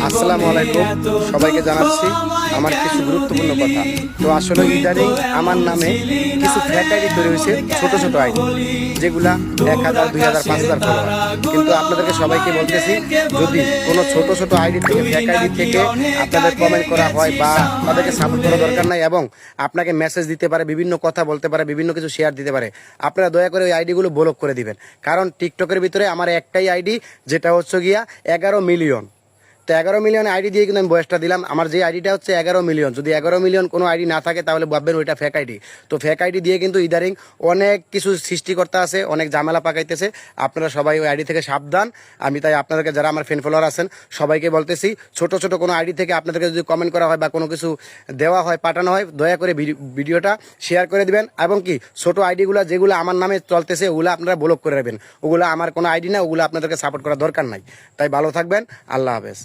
আসসালামু আলাইকুম, সবাইকে জানাচ্ছি আমার কিছু গুরুত্বপূর্ণ কথা। তো আসলে ইদানিং আমার নামে কিছু ফেক আইডি তৈরি হয়েছে, ছোট ছোট আইডি, যেগুলা 1000, 2000, 5000 ফলোয়ার। কিন্তু আপনাদেরকে সবাইকে বলতেছি, যদি কোনো ছোট ছোট আইডি থেকে, ফেক আইডি থেকে আপনাদের কমেন্ট করা হয় বা তাদেরকে সাপোর্ট করা দরকার নাই, এবং আপনাকে মেসেজ দিতে পারে, বিভিন্ন কথা বলতে পারে, বিভিন্ন কিছু শেয়ার দিতে পারে, আপনারা দয়া করে ওই আইডিগুলো ব্লক করে দিবেন। কারণ টিকটকের ভিতরে আমার একটাই আইডি, যেটা হচ্ছে গিয়া 11 মিলিয়ন। তো 11 মিলিয়ন আইডি দিয়ে কিন্তু আমি বয়সটা দিলাম। আমার যে আইডিটা হচ্ছে 11 মিলিয়ন, যদি 11 মিলিয়ন কোনো আইডি না থাকে তাহলে ভাববেন ওইটা ফেক আইডি। তো ফেক আইডি দিয়ে কিন্তু ইদারিং অনেক কিছু সৃষ্টিকর্তা আছে, অনেক ঝামেলা পাকাইতেছে। আপনারা সবাই ওই আইডি থেকে সাবধান। আমি তাই আপনাদেরকে, যারা আমার ফ্রেন্ড ফলোয়ার আছেন, সবাইকে বলতেছি, ছোট ছোট কোনো আইডি থেকে আপনাদেরকে যদি কমেন্ট করা হয় বা কোনো কিছু দেওয়া হয়, পাঠানো হয়, দয়া করে ভিডিওটা শেয়ার করে দিবেন। এবং কি ছোট আইডিগুলো যেগুলো আমার নামে চলতেছে ওগুলো আপনারা ব্লক করে রাখবেন। ওগুলো আমার কোনো আইডি না, ওগুলো আপনাদেরকে সাপোর্ট করার দরকার নাই। তাই ভালো থাকবেন, আল্লাহ হাফেজ।